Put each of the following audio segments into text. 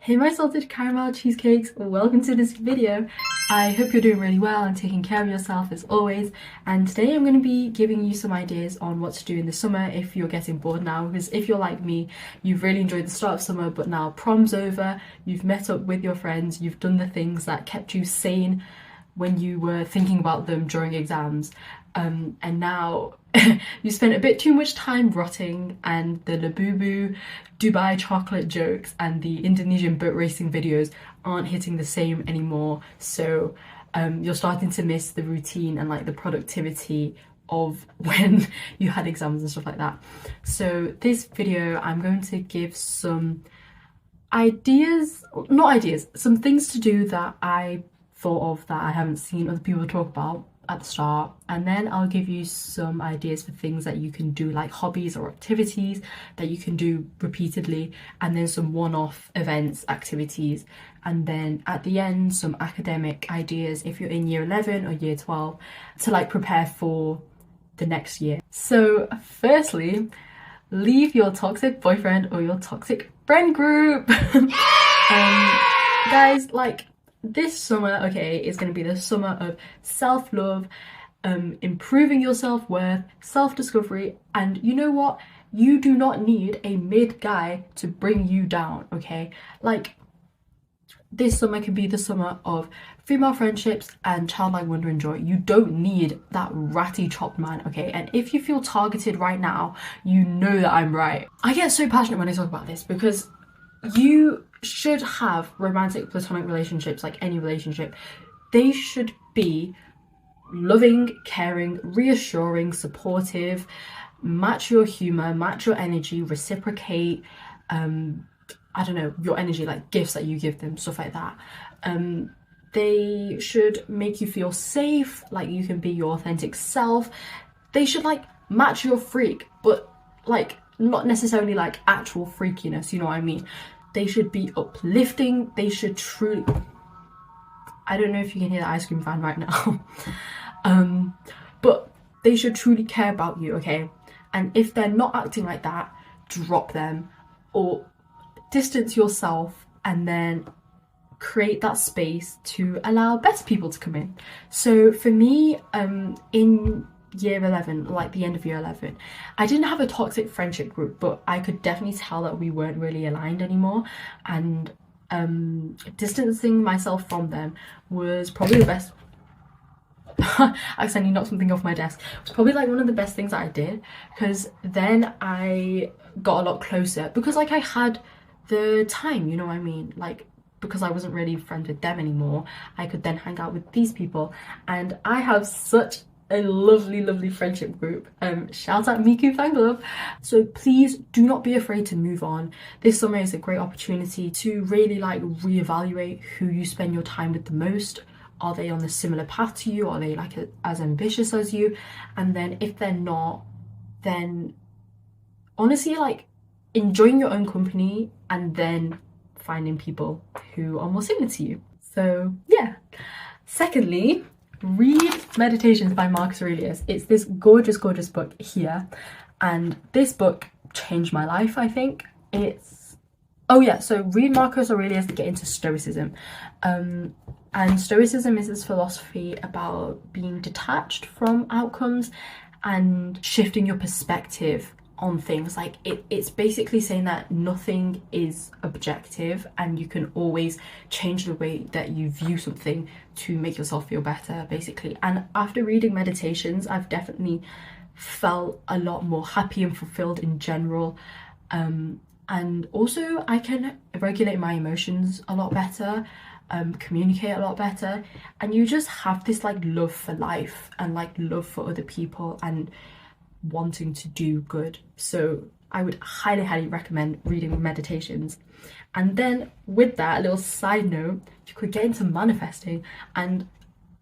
Hey my salted caramel cheesecakes, welcome to this video. I hope you're doing really well and taking care of yourself as always, and today I'm going to be giving you some ideas on what to do in the summer if you're getting bored now, because if you're like me, you've really enjoyed the start of summer but now prom's over, you've met up with your friends, you've done the things that kept you sane when you were thinking about them during exams, and now you spent a bit too much time rotting, and the Labubu Dubai chocolate jokes and the Indonesian boat racing videos aren't hitting the same anymore. So you're starting to miss the routine and like the productivity of when you had exams and stuff like that. So this video, I'm going to give some ideas, not ideas, some things to do that I thought of that I haven't seen other people talk about at the start, and then I'll give you some ideas for things that you can do, like hobbies or activities that you can do repeatedly, and then some one-off events, activities, and then at the end some academic ideas if you're in year 11 or year 12 to like prepare for the next year. So firstly, leave your toxic boyfriend or your toxic friend group. Guys, like, this summer, okay, is going to be the summer of self-love, improving your self-worth, self-discovery, and you know what? You do not need a mid guy to bring you down, okay? Like, this summer can be the summer of female friendships and childlike wonder and joy. You don't need that ratty chopped man, okay? And if you feel targeted right now, you know that I'm right. I get so passionate when I talk about this because you should have romantic platonic relationships, like any relationship. They should be loving, caring, reassuring, supportive, match your humor, match your energy, reciprocate, I don't know, your energy, like gifts that you give them, stuff like that. They should make you feel safe, like you can be your authentic self. They should like match your freak, but like not necessarily like actual freakiness, you know what I mean? They should be uplifting. They should truly, I don't know if you can hear the ice cream fan right now, but they should truly care about you, okay? And if they're not acting like that, drop them or distance yourself and then create that space to allow better people to come in. So for me, in year 11, like the end of year 11, I didn't have a toxic friendship group, but I could definitely tell that we weren't really aligned anymore, and distancing myself from them was probably the best. I accidentally knocked something off my desk. It was probably like one of the best things that I did, because then I got a lot closer because like I had the time, you know what I mean? Like, because I wasn't really friends with them anymore, I could then hang out with these people, and I have such a lovely friendship group. Shout out Miku fan club. So please do not be afraid to move on. This summer is a great opportunity to really like reevaluate who you spend your time with the most. Are they on the similar path to you? Are they like as ambitious as you? And then if they're not, then honestly like enjoying your own company and then finding people who are more similar to you. So yeah. Secondly, read Meditations by Marcus Aurelius. It's this gorgeous book here, and this book changed my life, I think. So read Marcus Aurelius to get into Stoicism. And Stoicism is this philosophy about being detached from outcomes and shifting your perspective on things. Like it's basically saying that nothing is objective and you can always change the way that you view something to make yourself feel better, basically. And after reading Meditations, I've definitely felt a lot more happy and fulfilled in general, and also I can regulate my emotions a lot better, communicate a lot better, and you just have this like love for life and like love for other people and wanting to do good. So I would highly recommend reading Meditations. And then with that, a little side note, you could get into manifesting. And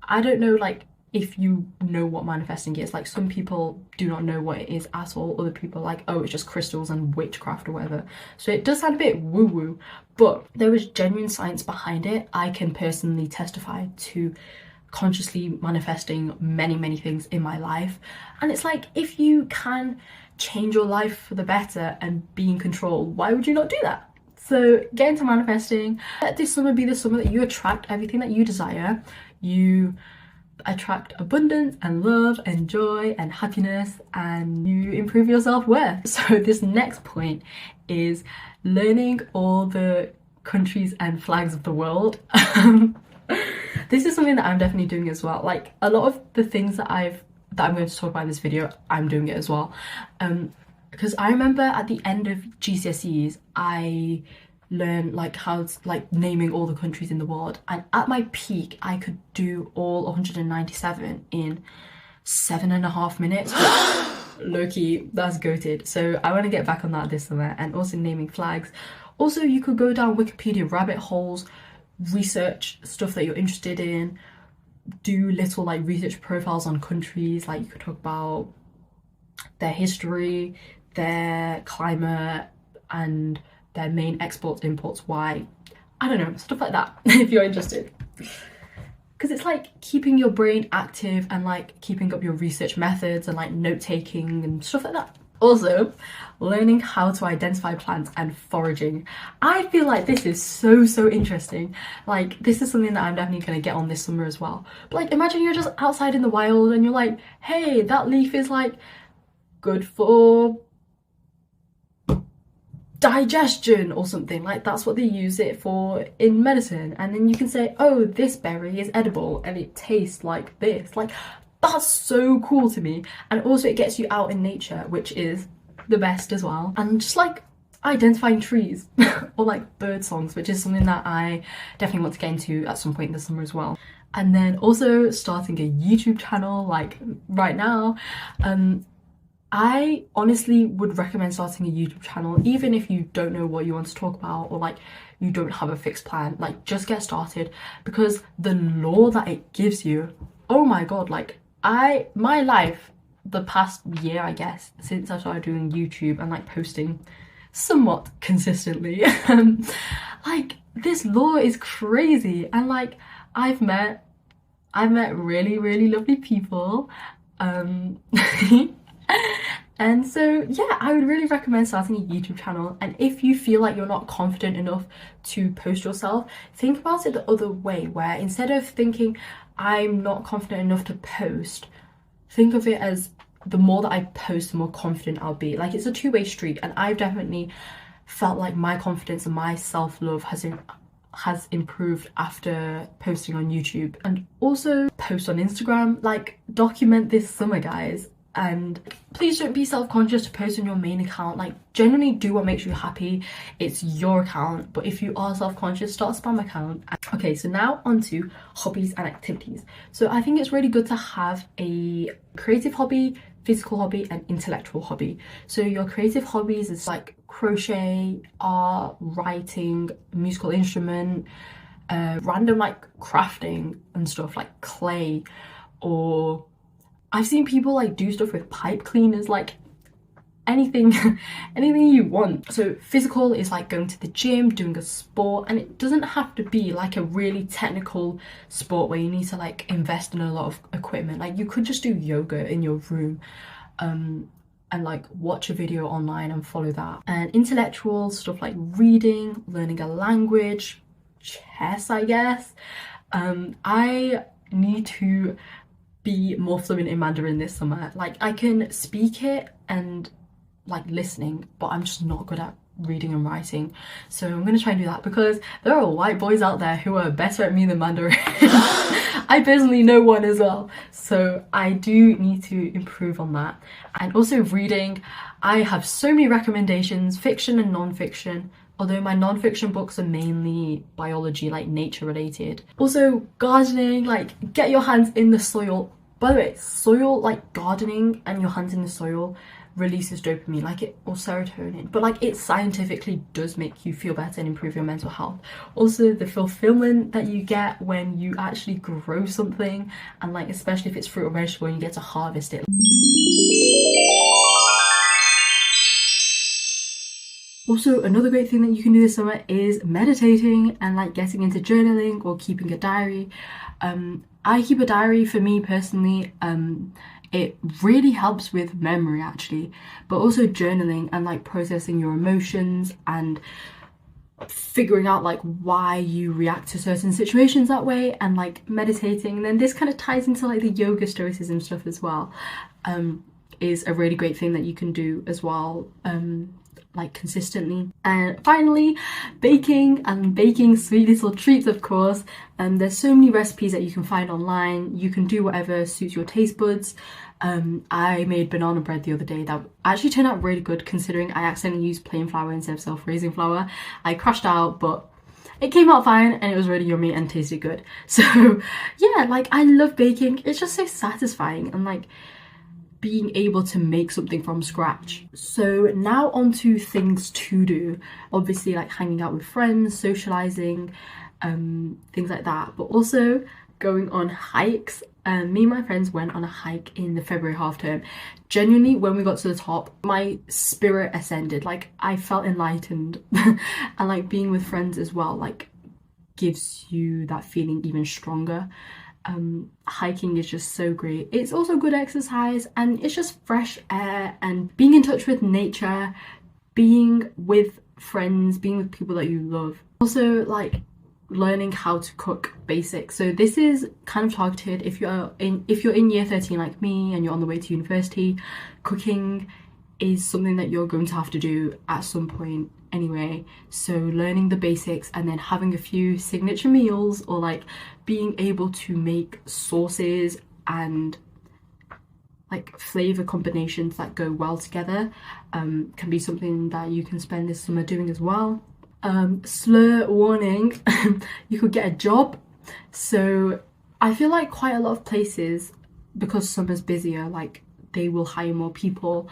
I don't know like if you know what manifesting is. Like some people do not know what it is at all. Other people are like, oh, it's just crystals and witchcraft or whatever. So it does sound a bit woo-woo, but there is genuine science behind it. I can personally testify to consciously manifesting many things in my life, and it's like, if you can change your life for the better and be in control, why would you not do that? So get into manifesting. Let this summer be the summer that you attract everything that you desire. You attract abundance and love and joy and happiness, and you improve your self-worth. So this next point is learning all the countries and flags of the world. This is something that I'm definitely doing as well. Like a lot of the things that I'm going to talk about in this video, I'm doing it as well. Because I remember at the end of GCSEs, I learned like how to, like naming all the countries in the world, and at my peak I could do all 197 in 7.5 minutes. Low-key, that's goated. So I want to get back on that this summer, and also naming flags. Also, you could go down Wikipedia rabbit holes, research stuff that you're interested in, do little like research profiles on countries. Like you could talk about their history, their climate, and their main exports, imports, why, I don't know, stuff like that. If you're interested, because it's like keeping your brain active and like keeping up your research methods and like note-taking and stuff like that. Also, learning how to identify plants and foraging. I feel like this is so interesting. Like this is something that I'm definitely going to get on this summer as well. But like imagine you're just outside in the wild and you're like, hey, that leaf is like good for digestion or something. Like that's what they use it for in medicine. And then you can say, oh, this berry is edible and it tastes like this. Like that's so cool to me. And also it gets you out in nature, which is the best as well. And just like identifying trees or like bird songs, which is something that I definitely want to get into at some point this summer as well. And then also starting a YouTube channel like right now. I honestly would recommend starting a YouTube channel, even if you don't know what you want to talk about or like you don't have a fixed plan. Like just get started, because the lore that it gives you, oh my god, like my life the past year, I guess, since I started doing YouTube and like posting somewhat consistently, like this lore is crazy. And like I've met really lovely people. And so yeah, I would really recommend starting a YouTube channel. And if you feel like you're not confident enough to post yourself, think about it the other way, where instead of thinking I'm not confident enough to post, think of it as the more that I post, the more confident I'll be. Like it's a two-way street, and I've definitely felt like my confidence and my self-love has improved after posting on YouTube. And also post on Instagram, like document this summer, guys. And please don't be self-conscious to post on your main account. Like generally do what makes you happy. It's your account. But if you are self-conscious, start a spam account. Okay, so now on to hobbies and activities. So I think it's really good to have a creative hobby, physical hobby, and intellectual hobby. So your creative hobbies is like crochet, art, writing, musical instrument, random like crafting and stuff like clay, or I've seen people like do stuff with pipe cleaners, like anything anything you want. So physical is like going to the gym, doing a sport, and it doesn't have to be like a really technical sport where you need to like invest in a lot of equipment. Like you could just do yoga in your room, and like watch a video online and follow that. And intellectual stuff like reading, learning a language, chess, I guess. I need to be more fluent in Mandarin this summer. Like I can speak it and like listening, but I'm just not good at reading and writing. So I'm gonna try and do that, because there are white boys out there who are better at me than Mandarin. I personally know one as well. So I do need to improve on that. And also reading, I have so many recommendations, fiction and non-fiction. Although my non-fiction books are mainly biology, like nature related. Also gardening, like get your hands in the soil. By the way, soil, like gardening and your hands in the soil releases dopamine, like it, or serotonin, but like it scientifically does make you feel better and improve your mental health. Also the fulfillment that you get when you actually grow something, and like especially if it's fruit or vegetable and you get to harvest it. Also, another great thing that you can do this summer is meditating and like getting into journaling or keeping a diary. I keep a diary for me personally. It really helps with memory actually, but also journaling and like processing your emotions and figuring out like why you react to certain situations that way, and like meditating. And then this kind of ties into like the yoga stoicism stuff as well. Is a really great thing that you can do as well, like consistently. And finally, baking, and baking sweet little treats, of course. There's so many recipes that you can find online. You can do whatever suits your taste buds. I made banana bread the other day that actually turned out really good, considering I accidentally used plain flour instead of self-raising flour. I crashed out, but it came out fine and it was really yummy and tasted good. So yeah, like I love baking. It's just so satisfying, and like being able to make something from scratch. So now on to things to do. Obviously like hanging out with friends, socializing, things like that, but also going on hikes. Me and my friends went on a hike in the February half term. Genuinely, when we got to the top, my spirit ascended. Like I felt enlightened. And like being with friends as well, like gives you that feeling even stronger. Hiking is just so great. It's also good exercise, and it's just fresh air and being in touch with nature, being with friends, being with people that you love. Also like learning how to cook basics. So this is kind of targeted if you're in year 13 like me and you're on the way to university. Cooking is something that you're going to have to do at some point anyway, so learning the basics and then having a few signature meals, or like being able to make sauces and like flavor combinations that go well together, can be something that you can spend this summer doing as well. Slur warning, you could get a job. So I feel like quite a lot of places, because summer's busier, like they will hire more people,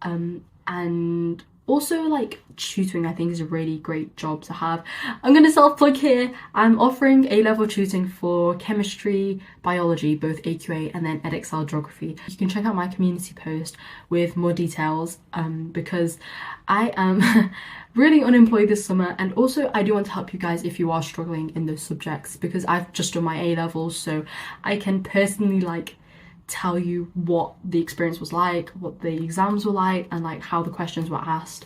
and also like tutoring I think is a really great job to have. I'm gonna self-plug here. I'm offering A-level tutoring for chemistry, biology, both AQA, and then edXL geography. You can check out my community post with more details, because I am really unemployed this summer, and also I do want to help you guys if you are struggling in those subjects, because I've just done my A-levels, so I can personally like tell you what the experience was like, what the exams were like, and like how the questions were asked.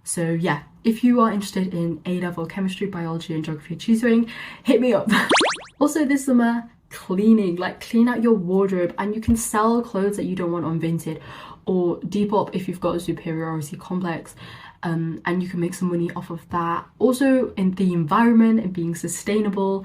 So yeah, if you are interested in A-level chemistry, biology, and geography tutoring, hit me up. Also this summer, cleaning, like clean out your wardrobe, and you can sell clothes that you don't want on Vinted, or Depop if you've got a superiority complex, and you can make some money off of that. Also in the environment and being sustainable,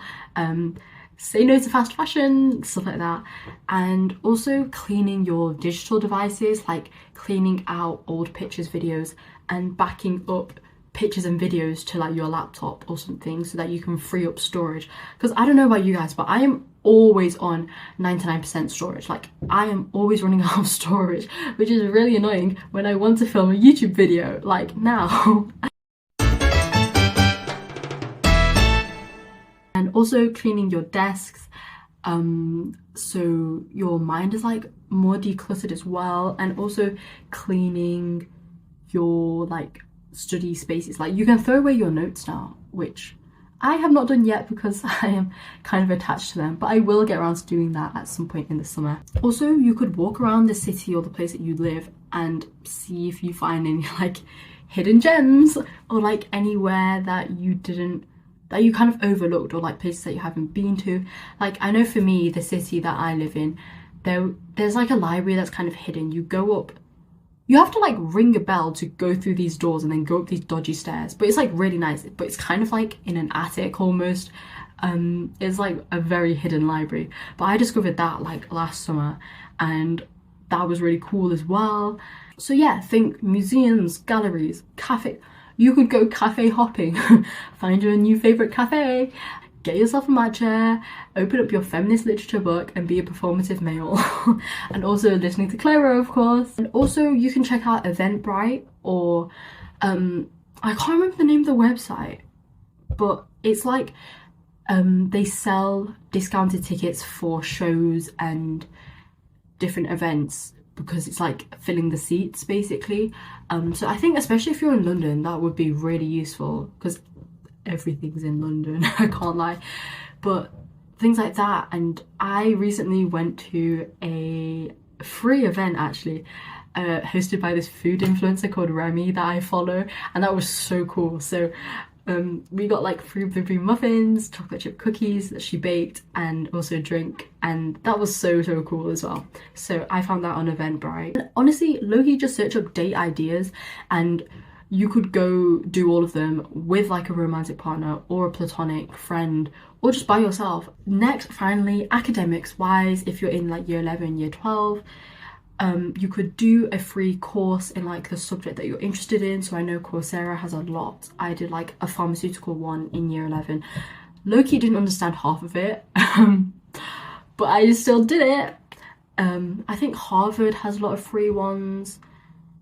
say no to fast fashion, stuff like that. And also cleaning your digital devices, like cleaning out old pictures, videos, and backing up pictures and videos to like your laptop or something, so that you can free up storage. Because I don't know about you guys, but I am always on 99% storage. Like I am always running out of storage, which is really annoying when I want to film a YouTube video like now. And also cleaning your desks, so your mind is like more decluttered as well. And also cleaning your like study spaces. Like you can throw away your notes now, which I have not done yet because I am kind of attached to them, but I will get around to doing that at some point in the summer. Also, you could walk around the city or the place that you live and see if you find any like hidden gems, or like anywhere that you kind of overlooked, or like places that you haven't been to. Like I know for me, the city that I live in, there's like a library that's kind of hidden. You go up, you have to like ring a bell to go through these doors and then go up these dodgy stairs, but it's like really nice, but it's kind of like in an attic almost. It's like a very hidden library, but I discovered that like last summer, and that was really cool as well. So yeah, think museums, galleries, cafe. You could go cafe hopping, find your new favourite cafe, get yourself a matcha, open up your feminist literature book and be a performative male. And also listening to Clara, of course. And also you can check out Eventbrite, or I can't remember the name of the website, but it's like they sell discounted tickets for shows and different events, because it's like filling the seats basically. So I think especially if you're in London, that would be really useful, because everything's in London, I can't lie. But things like that. And I recently went to a free event actually, hosted by this food influencer called Remy that I follow, and that was so cool. So We got like fruit blueberry muffins, chocolate chip cookies that she baked, and also a drink, and that was so cool as well. So I found that on Eventbrite. And honestly, low-key just search up date ideas, and you could go do all of them with like a romantic partner or a platonic friend, or just by yourself. Next, finally, academics wise, if you're in like year 11, year 12, you could do a free course in like the subject that you're interested in. So I know Coursera has a lot. I did like a pharmaceutical one in year 11. Low-key didn't understand half of it, but I still did it. I think Harvard has a lot of free ones.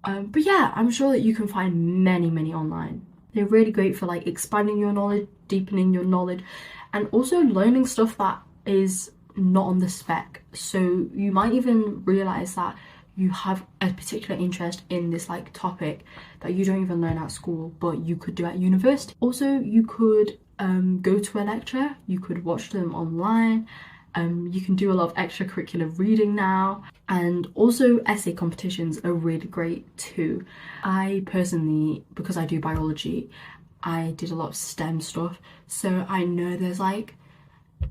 But yeah, I'm sure that you can find many online. They're really great for like expanding your knowledge, deepening your knowledge, and also learning stuff that is not on the spec. So you might even realize that you have a particular interest in this like topic that you don't even learn at school, but you could do at university. Also, you could go to a lecture, you could watch them online. You can do a lot of extracurricular reading now, and also essay competitions are really great too. I personally, because I do biology, I did a lot of STEM stuff, so I know there's like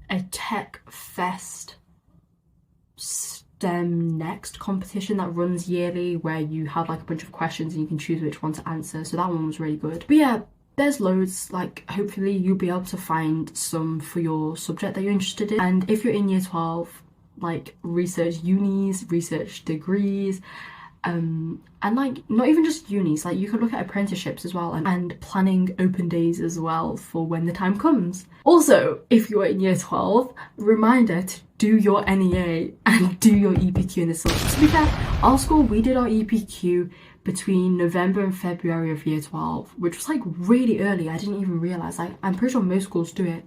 a tech fest STEM next competition that runs yearly where you have like a bunch of questions and you can choose which one to answer, so that one was really good. But yeah, there's loads. Like hopefully you'll be able to find some for your subject that you're interested in. And if you're in year 12, like research unis, research degrees, and like not even just unis, like you could look at apprenticeships as well, and planning open days as well for when the time comes. Also, if you're in year 12, reminder to do your NEA and do your EPQ in this summer. To be fair, our school, we did our EPQ between November and February of year 12, which was like really early. I didn't even realize. Like, I'm pretty sure most schools do it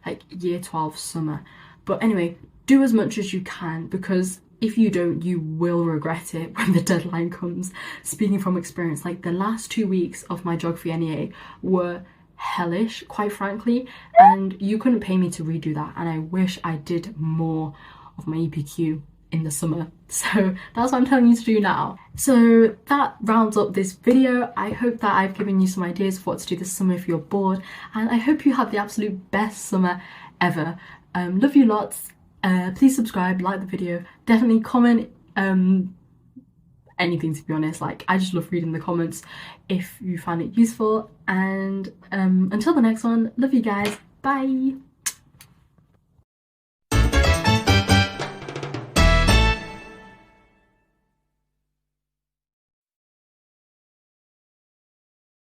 like year 12 summer. But anyway, do as much as you can, because if you don't, you will regret it when the deadline comes. Speaking from experience, like the last 2 weeks of my geography NEA were hellish, quite frankly, and you couldn't pay me to redo that, and I wish I did more of my EPQ in the summer. So that's what I'm telling you to do now. So that rounds up this video. I hope that I've given you some ideas of what to do this summer if you're bored, and I hope you have the absolute best summer ever. Love you lots. Please subscribe, like the video, definitely comment anything, to be honest. Like, I just love reading the comments if you find it useful, and until the next one, love you guys, bye.